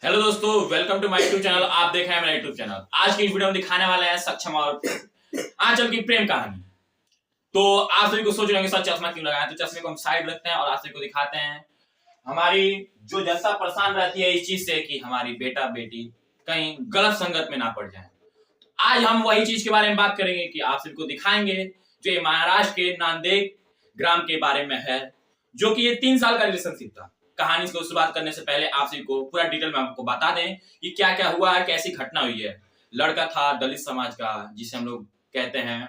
Hello दोस्तों, welcome to my YouTube channel. आप देख रहे हैं मेरा यूट्यूब चैनल। आज की इस वीडियो में दिखाने वाले हैं सक्षम और आंचल की प्रेम कहानी। तो आप सभी को सोच रहे होंगे सर चश्मा क्यों लगाया, तो चश्मे को हम साइड रखते हैं और आप सभी को दिखाते हैं हमारी जो जनता परेशान रहती है इस चीज से कि हमारी बेटा बेटी कहीं गलत संगत में ना पड़ जाए। आज हम वही चीज के बारे में बात करेंगे कि आप सभी को दिखाएंगे जो ये महाराष्ट्र के नांदेड़ ग्राम के बारे में है, जो कि ये 3 साल का रिलेशनशिप था। कहानी को शुरुआत करने से पहले आप सभी को पूरा डिटेल में आपको बता दें कि क्या क्या हुआ है, कैसी घटना हुई है। लड़का था दलित समाज का, जिसे हम लोग कहते हैं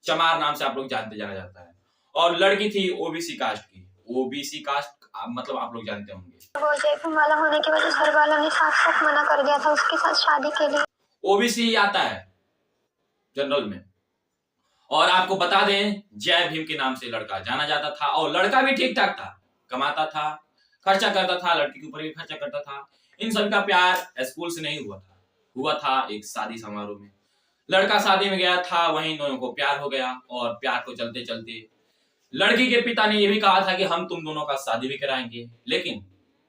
चमार नाम से आप लोग जानते जाना जाता है, और लड़की थी ओबीसी कास्ट की। ओबीसी कास्ट मतलब आप लोग जानते होंगे। वो जयपुर वाला होने की वजह से घर वालों ने साफ साफ मना कर दिया था उसके साथ शादी के लिए। ओबीसी आता है जनरल में। और आपको बता दें जय भीम के नाम से लड़का जाना जाता था, और लड़का भी ठीक ठाक था, कमाता था, खर्चा करता था, लड़की के ऊपर भी खर्चा करता था। इन सब का प्यार स्कूल से नहीं हुआ था एक शादी समारोह में। लड़का शादी में गया था, वहीं दोनों को प्यार हो गया, और प्यार को चलते चलते लड़की के पिता ने यह भी कहा था कि हम तुम दोनों का शादी भी कराएंगे, लेकिन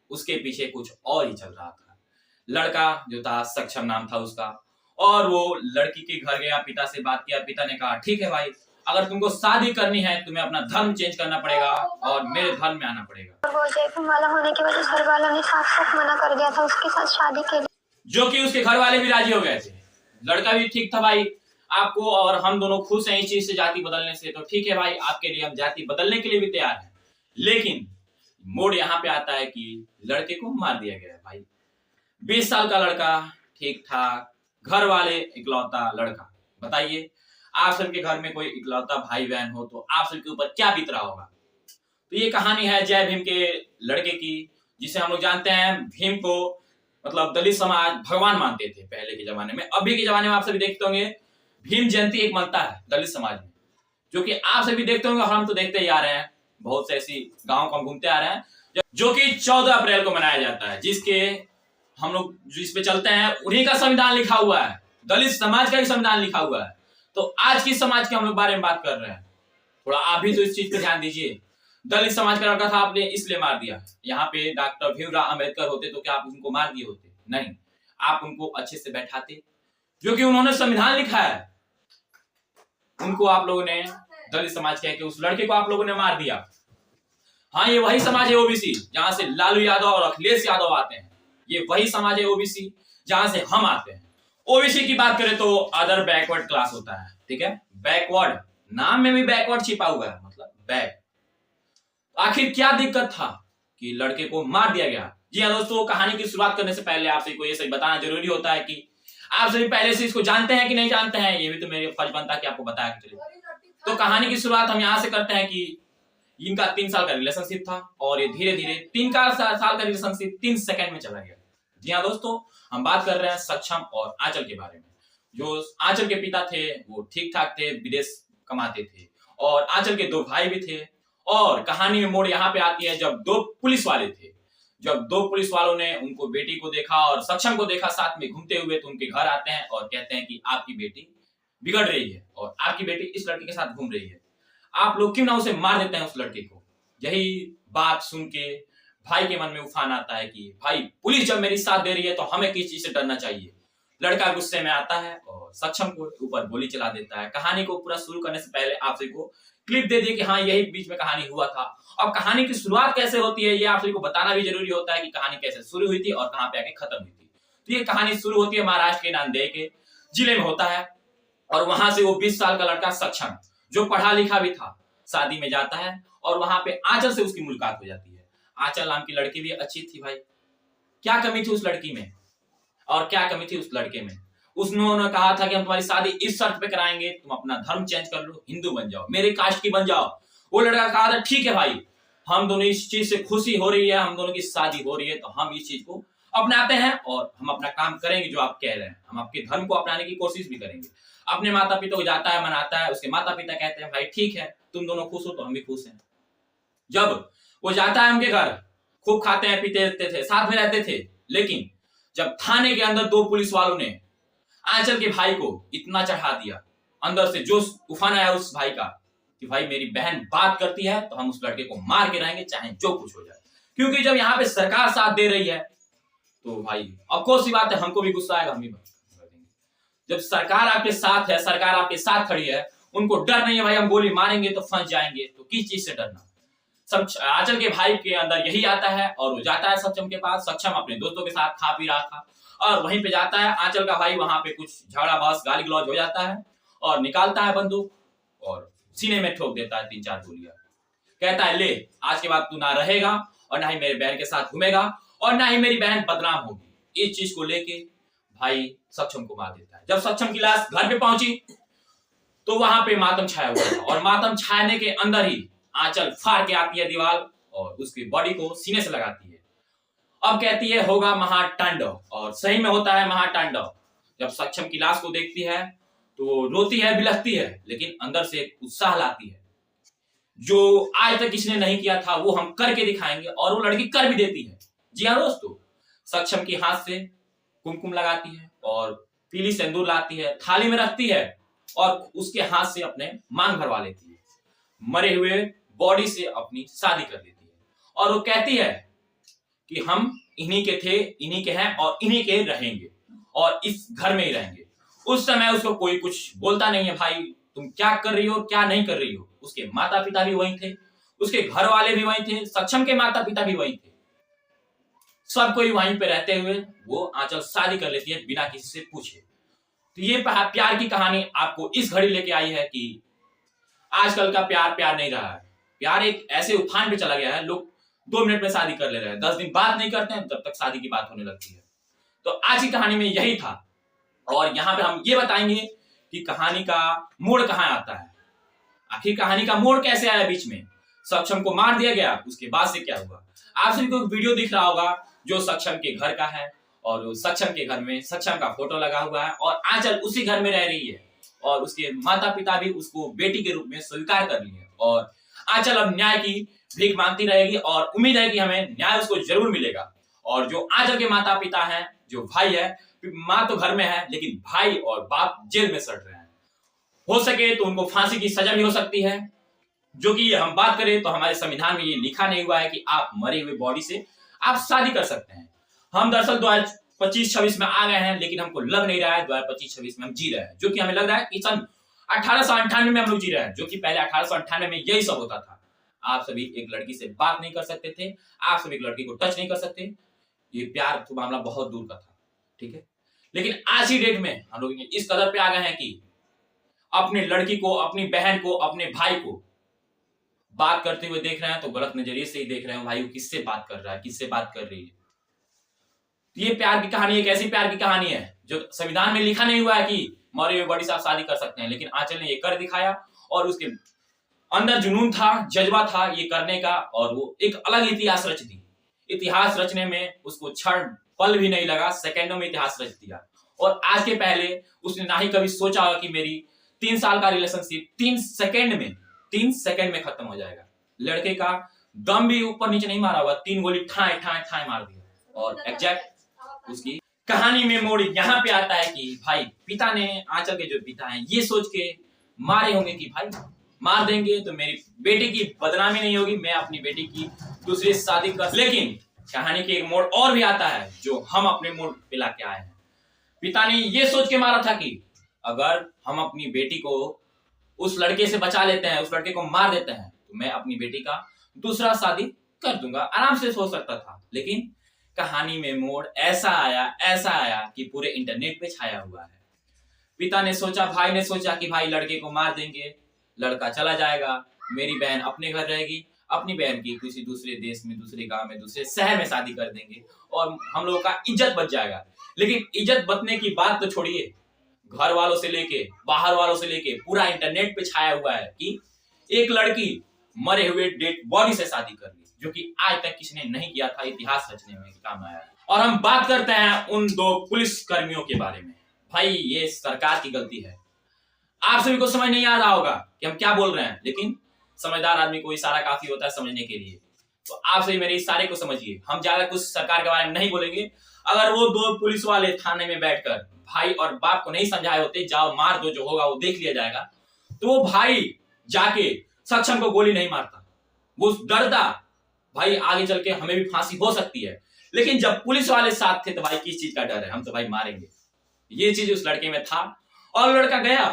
उसके पीछे कुछ और ही चल रहा था। लड़का जो था सक्षम नाम था उसका, और वो लड़की के घर गया, पिता से बात किया। पिता ने कहा ठीक है भाई, अगर तुमको शादी करनी है तुम्हें अपना धर्म चेंज करना पड़ेगा और मेरे धर्म में आना पड़ेगा। वो जयपुर वाला होने की वजह से घर वालों ने साफ साफ मना कर दिया था उसके साथ शादी के लिए, जो कि उसके घर वाले भी राजी हो गए थे। लड़का भी ठीक था भाई, आपको और हम दोनों खुश हैं इस चीज से, जाति बदलने से, तो ठीक है भाई, आपके लिए हम जाति बदलने के लिए भी तैयार हैं। लेकिन मोड़ यहाँ पे आता है कि लड़के को मार दिया गया है भाई। 20 साल का लड़का, ठीक ठाक, घर वाले, इकलौता लड़का। बताइए आप सबके घर में कोई इकलौता भाई बहन हो तो आप सबके ऊपर क्या बीत रहा होगा। तो ये कहानी है जय भीम के लड़के की, जिसे हम लोग जानते हैं भीम को मतलब दलित समाज भगवान मानते थे पहले के जमाने में। अभी के जमाने में आप सभी देखते होंगे भीम जयंती एक मनता है दलित समाज में, जो कि आप सभी देखते होंगे, हम तो देखते ही आ रहे हैं। बहुत से ऐसी गाँव को हम घूमते आ रहे हैं जो कि 14 अप्रैल को मनाया जाता है, जिसके हम लोग जिस पे चलते हैं उन्हीं का संविधान लिखा हुआ है, दलित समाज का ही संविधान लिखा हुआ है। तो आज की समाज के हम लोग बारे में बात कर रहे हैं, थोड़ा आप भी तो इस चीज पे ध्यान दीजिए। दलित समाज का लड़का था, आपने इसलिए मार दिया। यहाँ पे डॉक्टर भीमराव अंबेडकर होते तो क्या आप उनको मार दिए होते? नहीं, आप उनको अच्छे से बैठाते, जो कि उन्होंने संविधान लिखा है। उनको आप लोगों ने दलित समाज कह के उस लड़के को आप लोगों ने मार दिया। हाँ, ये वही समाज है ओबीसी जहां से लालू यादव और अखिलेश यादव आते हैं। ये वही समाज है ओबीसी जहां से हम आते हैं। ओबीसी की बात करें तो अदर बैकवर्ड क्लास होता है, ठीक है। बैकवर्ड, नाम में भी बैकवर्ड छिपा हुआ है, मतलब बैक। आखिर क्या दिक्कत था कि लड़के को मार दिया गया? जी हाँ दोस्तों, कहानी की शुरुआत करने से पहले आप सभी को ये सही बताना जरूरी होता है कि आप सभी पहले से इसको जानते हैं कि नहीं जानते हैं, ये भी तो मेरे फर्ज बनता है कि आपको बताया कि चलिए। तो कहानी की शुरुआत हम यहाँ से करते हैं कि इनका 3 साल का रिलेशनशिप था, और ये धीरे धीरे 3 साल का रिलेशनशिप 3 सेकंड में चला गया। जी हाँ दोस्तों, हम बात कर रहे हैं सक्षम और आंचल के बारे में। जो आंचल के पिता थे वो ठीक ठाक थे, विदेश कमाते थे, और आंचल के 2 भाई भी थे। और कहानी में मोड़ यहाँ पे आती है जब 2 पुलिस वाले थे। जब 2 पुलिस वालों ने उनको बेटी को देखा और सक्षम को देखा साथ में घूमते हुए, तो उनके घर आते हैं और कहते हैं कि आपकी बेटी बिगड़ रही है और आपकी बेटी इस लड़के के साथ घूम रही है, आप लोग क्यों ना उसे मार देते हैं उस लड़के को। यही बात सुन के भाई के मन में उफान आता है कि भाई पुलिस जब मेरी साथ दे रही है तो हमें किस चीज से डरना चाहिए। लड़का गुस्से में आता है और सक्षम को ऊपर गोली चला देता है। कहानी को पूरा शुरू करने से पहले आप सभी को क्लिप दे दिए कि हाँ यही बीच में कहानी हुआ था। अब कहानी की शुरुआत कैसे होती है ये आप सभी को बताना भी जरूरी होता है कि कहानी कैसे शुरू हुई थी और कहाँ पे आके खत्म हुई थी। तो ये कहानी शुरू होती है महाराष्ट्र के नांदेड़ के जिले में होता है, और वहां से वो 20 साल का लड़का सक्षम, जो पढ़ा लिखा भी था, शादी में जाता है, और वहां पे आंचल से उसकी मुलाकात हो जाती है। आंचल नाम की लड़की भी अच्छी थी भाई। क्या कमी थी उस लड़की में और क्या कमी थी उस लड़के में? उन्होंने कहा था कि हम तुम्हारी शादी इस शर्त पे कराएंगे, तुम अपना धर्म चेंज कर लो, हिंदू बन जाओ, मेरे कास्ट की बन जाओ। वो लड़का कहा था ठीक है भाई, हम दोनों इस चीज से खुशी हो रही है, हम दोनों की शादी हो रही है, तो हम इस चीज को अपनाते हैं और हम अपना काम करेंगे जो आप कह रहे हैं। हम आपके धर्म को अपनाने की कोशिश भी करेंगे। अपने माता पिता को जाता है, मनाता है, उसके माता पिता कहते हैं भाई ठीक है, तुम दोनों खुश हो तो हम भी खुश हैं। जब वो जाता है उनके घर, खूब खाते हैं पीते रहते थे, साथ में रहते थे, लेकिन जब थाने के अंदर 2 पुलिस वालों ने आंचल के भाई को इतना चढ़ा दिया, अंदर से जो तूफान आया उस भाई का कि भाई मेरी बहन बात करती है तो हम उस लड़के को मार के रहेंगे चाहे जो कुछ हो जाए। क्योंकि जब यहाँ पे सरकार साथ दे रही है तो भाई ऑफ कोर्स सी बात है, हमको भी गुस्सा आएगा, हम भी कर देंगे। जब सरकार आपके साथ है, सरकार आपके साथ खड़ी है, उनको डर नहीं है भाई हम गोली मारेंगे तो फंस जाएंगे, तो किस चीज से डरना। सब आंचल के भाई के अंदर यही आता है और वो जाता है सक्षम के पास। सक्षम अपने दोस्तों के साथ खा पी रहा था और वहीं पे जाता है आंचल का भाई, वहां पे कुछ झगड़ा बहस गाली गलौज हो जाता है और निकालता है बंदूक और सीने में ठोक देता है 3-4 गोलियां। कहता है ले आज के बाद तू ना रहेगा और ना ही मेरी बहन के साथ घूमेगा और ना ही मेरी बहन बदनाम होगी। इस चीज को लेके भाई सक्षम को मार देता है। जब सक्षम की लाश घर पे पहुंची तो वहां पे मातम छाया हुआ था और मातम छाने के अंदर ही आंचल फाड़ के आती है दीवार और उसकी बॉडी को सीने से लगाती है। अब कहती है होगा महातांडव, और सही में होता है महातांडव। जब सक्षम की लाश को देखती है तो रोती है, बिलखती है, लेकिन अंदर से एक उत्साह लाती है। जो आज तक किसी ने नहीं किया था वो हम करके दिखाएंगे, और वो लड़की कर भी देती है। जी हाँ दोस्तों, सक्षम की हाथ से कुमकुम लगाती है और पीली सिंदूर लाती है, थाली में रखती है और उसके हाथ से अपने मांग भरवा लेती है। मरे हुए बॉडी से अपनी शादी कर लेती है और वो कहती है कि हम इन्हीं के थे, इन्हीं के हैं और इन्हीं के रहेंगे और इस घर में ही रहेंगे। उस समय उसको कोई कुछ बोलता नहीं है, भाई तुम क्या कर रही हो क्या नहीं कर रही हो। उसके माता पिता भी वहीं थे, उसके घर वाले भी वहीं थे, सक्षम के माता पिता भी वहीं थे, सब कोई वहीं पे रहते हुए वो आंचल शादी कर लेती है बिना किसी से पूछे। तो ये प्यार की कहानी आपको इस घड़ी लेके आई है कि आजकल का प्यार प्यार नहीं रहा है। प्यार एक ऐसे उफान पे चला गया है, लोग 2 मिनट में शादी कर ले रहे हैं, 10 दिन बात नहीं करते हैं तब तक शादी की बात होने लगती है। तो आज की कहानी में यही था और यहाँ पे हम ये बताएंगे कि कहानी का मोड़ कहाँ आता है, आखिर कहानी का मोड़ कैसे आया बीच में। सक्षम को मार दिया गया, उसके बाद से क्या हुआ। आप सभी को वीडियो दिख रहा होगा जो सक्षम के घर का है और सक्षम के घर में सक्षम का फोटो लगा हुआ है और आंचल उसी घर में रह रही है और उसके माता पिता भी उसको बेटी के रूप में स्वीकार कर लिए और आंचल अब न्याय की भीख मांगती रहेगी और उम्मीद है कि हमें न्याय उसको जरूर मिलेगा। और जो आंचल के माता पिता हैं, जो भाई है, माँ तो घर में है लेकिन भाई और बाप जेल में सड़ रहे हैं, हो सके तो उनको फांसी की सजा भी हो सकती है। जो कि हम बात करें तो हमारे संविधान में ये लिखा नहीं हुआ है कि आप मरे हुए बॉडी से आप शादी कर सकते हैं। हम दरअसल 2025-26 में आ गए हैं लेकिन हमको लग नहीं रहा है 2025-26 में हम जी रहे हैं, जो कि हमें लग रहा है कि सन 1898 में हम लोग जी रहे हैं, जो कि पहले 1898 में यही सब होता था। आप सभी एक लड़की से बात नहीं कर सकते थे, आप सभी एक लड़की को टच नहीं कर सकते, ये प्यार तो मामला बहुत दूर का था, ठीक है। लेकिन आज ही डेट में हम लोग इस कदर पे आ गए हैं कि अपनी लड़की को, अपनी बहन को, अपने भाई को बात करते हुए देख रहे हैं तो गलत नजरिए से ही देख रहे हैं, भाई वो किससे बात कर रहा है, किससे बात कर रही है। ये प्यार की कहानी एक ऐसी प्यार की कहानी है जो संविधान में लिखा नहीं हुआ है कि मरे हुए बॉडी से आप शादी कर सकते हैं, लेकिन आंचल ने ये कर दिखाया और उसके अंदर जुनून था, जज्बा था ये करने का और वो एक अलग इतिहास रच दी। इतिहास रचने में उसको क्षण पल भी नहीं लगा, सेकंडों में इतिहास रच दिया। और आज के पहले उसने ना ही कभी सोचा होगा कि मेरी 3 साल का रिलेशनशिप 3 सेकंड में खत्म हो जाएगा। लड़के का दम भी ऊपर नीचे नहीं मारा हुआ, 3 गोली ठाए ठाए ठाए मार दिया। और एग्जैक्ट उसकी कहानी में मोड़ यहाँ पे आता है कि भाई पिता ने, आंचल के जो पिता हैं, ये सोच के मारे होंगे कि भाई मार देंगे तो मेरी बेटी की बदनामी नहीं होगी, मैं अपनी बेटी की दूसरी शादी कर। लेकिन कहानी के एक मोड़ और भी आता है जो हम अपने मोड़ पे लाके आए हैं। पिता ने ये सोच के मारा था कि अगर हम अपनी बेटी को उस लड़के से बचा लेते हैं, उस लड़के को मार देते हैं, तो मैं अपनी बेटी का दूसरा शादी कर दूंगा, आराम से हो सकता था। लेकिन कहानी में मोड़ ऐसा आया कि पूरे इंटरनेट पे छाया हुआ है। पिता ने सोचा, भाई ने सोचा कि भाई लड़के को मार देंगे, लड़का चला जाएगा, मेरी बहन अपने घर रहेगी, अपनी बहन की किसी दूसरे देश में, दूसरे गांव में, दूसरे शहर में शादी कर देंगे और हम लोगों का इज्जत बच जाएगा। लेकिन इज्जत बचने की बात तो छोड़िए, घर वालों से लेके बाहर वालों से लेके पूरा इंटरनेट पे छाया हुआ है कि एक लड़की मरे हुए डेड बॉडी से शादी कर ली, जो कि आज तक किसी ने नहीं किया था, इतिहास रचने में काम आया। और हम बात करते हैं उन 2 पुलिस कर्मियों के बारे में। भाई ये सरकार की गलती है। आप सभी को समझ नहीं आ रहा होगा कि हम क्या बोल रहे हैं, लेकिन समझदार आदमी को इशारा काफी होता है समझने के लिए। तो आप सभी मेरे इशारे को समझिए, हम ज्यादा कुछ सरकार के बारे में नहीं बोलेंगे। अगर वो 2 पुलिस वाले थाने में बैठकर भाई और बाप को नहीं समझाए होते, जाओ मार दो, जो होगा वो देख लिया जाएगा, तो वो भाई जाके सक्षम को गोली नहीं मारता, वो डरता भाई आगे चल के हमें भी फांसी हो सकती है। लेकिन जब पुलिस वाले साथ थे तो भाई किस चीज का डर है, हम तो भाई मारेंगे, ये चीज उस लड़के में था। और लड़का गया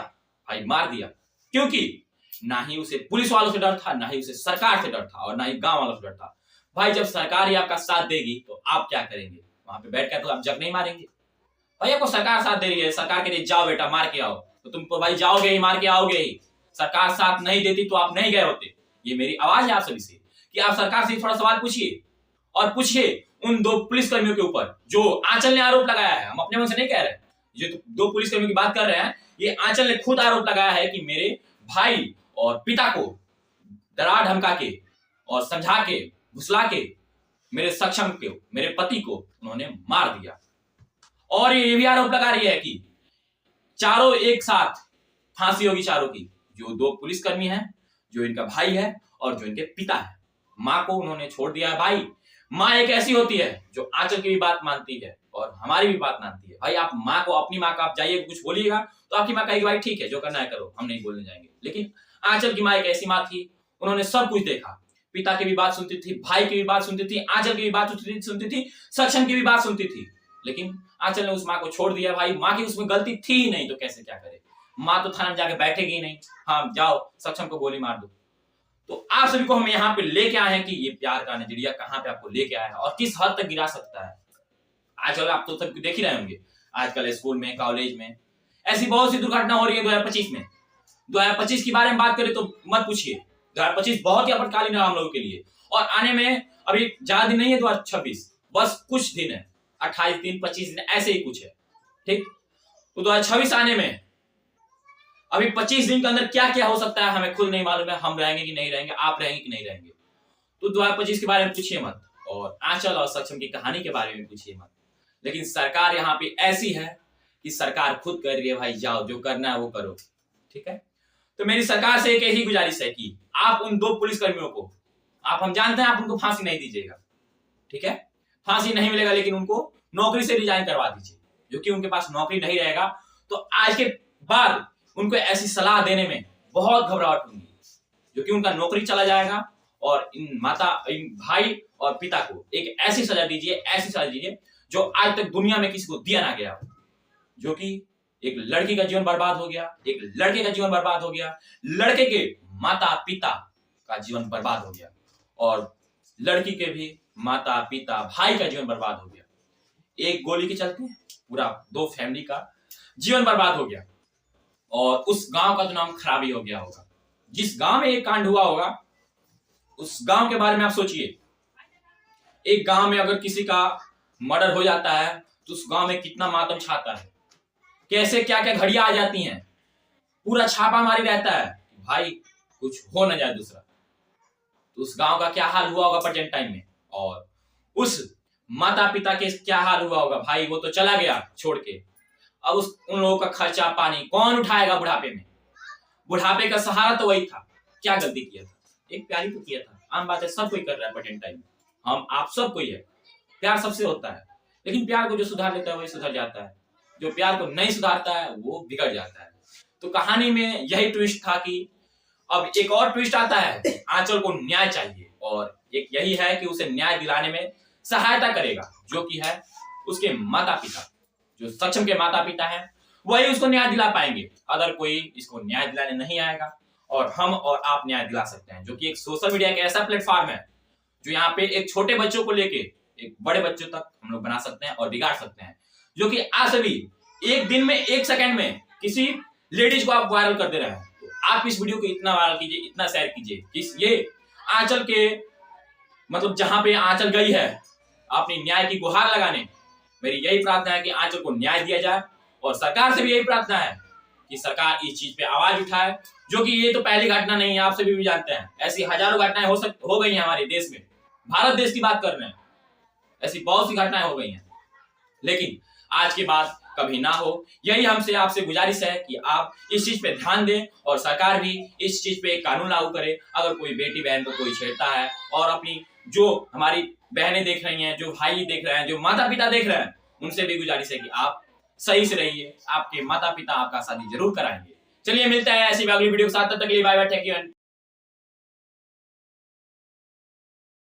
भाई मार दिया, क्योंकि ना ही उसे पुलिस वालों से डर था, ना ही उसे सरकार से डर था, और ना ही गांव वालों से डर था। भाई जब सरकार ही आपका साथ देगी तो आप क्या करेंगे, वहां पे बैठ कर तो आप जग नहीं मारेंगे। भाई आपको सरकार साथ दे रही है, सरकार के लिए जाओ बेटा मार के आओ, तो तुम तो भाई जाओगे ही, मार के आओगे ही। सरकार साथ नहीं देती तो आप नहीं गए होते। ये मेरी आवाज है आप सभी से कि आप सरकार से थोड़ा सवाल पूछिए, और पूछिए उन 2 पुलिसकर्मियों के ऊपर जो आंचल ने आरोप लगाया है। हम अपने मन से नहीं कह रहे, ये तो 2 पुलिसकर्मियों की बात कर रहे हैं, ये आंचल ने खुद आरोप लगाया है कि मेरे भाई और पिता को डरा धमका के और समझा के घुसला के मेरे सक्षम के मेरे पति को उन्होंने मार दिया। और ये भी आरोप लगा रही है कि चारों एक साथ फांसी होगी चारों की, जो 2 पुलिसकर्मी हैं, जो इनका भाई है और जो इनके पिता है। माँ को उन्होंने छोड़ दिया है। भाई माँ एक ऐसी होती है जो आंचल की भी बात मानती है और हमारी भी बात मानती है। भाई आप माँ को, अपनी माँ को आप जाइए कुछ बोलिएगा तो आपकी माँ कहेगी भाई ठीक है जो करना है करो, हम नहीं बोलने जाएंगे। लेकिन आंचल की माँ एक ऐसी माँ थी, उन्होंने सब कुछ देखा, पिता की भी बात सुनती थी, भाई की भी बात सुनती थी, आंचल की भी बात सुनती थी, सक्षम की भी बात सुनती थी। लेकिन आंचल ने उस माँ को छोड़ दिया। भाई माँ की उसमें गलती थी ही नहीं तो कैसे क्या करे, माँ तो थाना में जाके बैठेगी नहीं, हाँ जाओ सक्षम को गोली मार दो। तो आप सभी को हम यहाँ पे लेके आए हैं कि ये प्यार का नजरिया कहाँ पे आपको लेके आया है और किस हद तक गिरा सकता है। आजकल आप तो सब देख ही रहे होंगे, आजकल स्कूल में, कॉलेज में ऐसी बहुत सी दुर्घटना हो रही है। 2025 में, 2025 के बारे में बात करें तो मत पूछिए, 2025 बहुत ही आपातकालीन है हम लोगों के लिए। और आने में अभी ज्यादा दिन नहीं है 2026, बस कुछ दिन है, 28 दिन 25 दिन ऐसे ही कुछ है, ठीक। तो 2026 आने में अभी 25 दिन के अंदर क्या क्या हो सकता है हमें खुद नहीं मालूम है। हम रहेंगे कि नहीं रहेंगे, आप रहेंगे कि नहीं रहेंगे। तो 2025 के बारे में पूछिए मत, और आंचल और सक्षम की कहानी के बारे में पूछिए मत। लेकिन सरकार यहाँ पे ऐसी है कि सरकार खुद कह रही है भाई जाओ जो करना है वो करो, ठीक है। तो मेरी सरकार से एक यही गुजारिश है कि आप उन 2 पुलिसकर्मियों को, हम जानते हैं आप उनको फांसी नहीं दीजिएगा, ठीक है, फांसी नहीं मिलेगा, लेकिन उनको नौकरी से रिजाइन करवा दीजिए, क्योंकि उनके पास नौकरी नहीं रहेगा तो आज के बाद उनको ऐसी सलाह देने में बहुत घबराहट होगी, क्योंकि उनका नौकरी चला जाएगा। और इन भाई और पिता को एक ऐसी सजा दीजिए, ऐसी सजा दीजिए जो आज तक दुनिया में किसी को दिया ना गया, जो कि एक लड़की का जीवन बर्बाद हो गया, एक लड़के का जीवन बर्बाद हो गया, लड़के के माता पिता का जीवन बर्बाद हो गया, और लड़की के भी माता पिता भाई का जीवन बर्बाद हो गया। एक गोली के चलते पूरा 2 फैमिली का जीवन बर्बाद हो गया। और उस गांव का तो नाम खराब ही हो गया होगा। जिस गांव में एक कांड हुआ होगा उस गांव के बारे में आप सोचिए। एक गांव में अगर किसी का मर्डर हो जाता है तो उस गांव में कितना मातम छाता है, कैसे क्या क्या घड़ियां आ जाती हैं, पूरा छापामारी रहता है भाई कुछ हो न जाए दूसरा। तो उस गांव का क्या हाल हुआ होगा प्रेजेंट टाइम में, और उस माता पिता के क्या हाल हुआ होगा। भाई वो तो चला गया छोड़ के, अब उन लोगों का खर्चा पानी कौन उठाएगा बुढ़ापे में। बुढ़ापे का सहारा तो वही था, क्या गलती किया था, एक प्यार ही तो किया था। आम बात है, सब कोई कर रहा है प्रेजेंट टाइम में, हम आप सब कोई है, प्यार सबसे होता है। लेकिन प्यार को जो सुधार लेता है वही सुधर जाता है, जो प्यार को नहीं सुधारता है वो बिगड़ जाता है। तो कहानी में यही ट्विस्ट था कि अब एक और ट्विस्ट आता है, आंचल को न्याय चाहिए, और एक यही है कि उसे न्याय दिलाने में सहायता करेगा, जो कि है उसके माता पिता, जो सक्षम के माता पिता हैं वही उसको न्याय दिला पाएंगे। अगर कोई इसको न्याय दिलाने नहीं आएगा, और हम और आप न्याय दिला सकते हैं, जो कि एक सोशल मीडिया एक ऐसा प्लेटफॉर्म है जो यहाँ पे एक छोटे बच्चों को लेके एक बड़े बच्चों तक हम लोग बना सकते हैं और बिगाड़ सकते हैं। जो कि आज सभी एक दिन में 1 सेकंड में किसी लेडीज को आप वायरल कर दे रहे हैं, तो आप इस वीडियो को इतना वायरल कीजिए, इतना शेयर कीजिए कि ये आंचल के मतलब जहां पे आंचल गई है अपनी न्याय की गुहार लगाने, मेरी यही प्रार्थना है कि आंचल को न्याय दिया जाए। और सरकार से भी यही प्रार्थना है कि सरकार इस चीज पे आवाज उठाए, जो कि ये तो पहली घटना नहीं है, आप सभी भी जानते हैं ऐसी हजारों घटनाएं हो गई हैं हमारे देश में, भारत देश की बात कर रहे हैं, ऐसी बहुत सी घटनाएं हो गई हैं। लेकिन आज के बाद कभी ना हो, यही हमसे आपसे गुजारिश है कि आप इस चीज पे ध्यान दें और सरकार भी इस चीज पे एक कानून लागू करे। अगर कोई बेटी बहन को कोई छेड़ता है, और अपनी जो हमारी बहनें देख रही हैं, जो भाई देख रहे हैं, जो माता पिता देख रहे हैं, उनसे भी गुजारिश है कि आप सही से रहिए, आपके माता पिता आपका शादी जरूर कराएंगे। चलिए मिलते हैं ऐसी अगली वीडियो के साथ, तब तक के लिए बाय बाय, टेक केयर।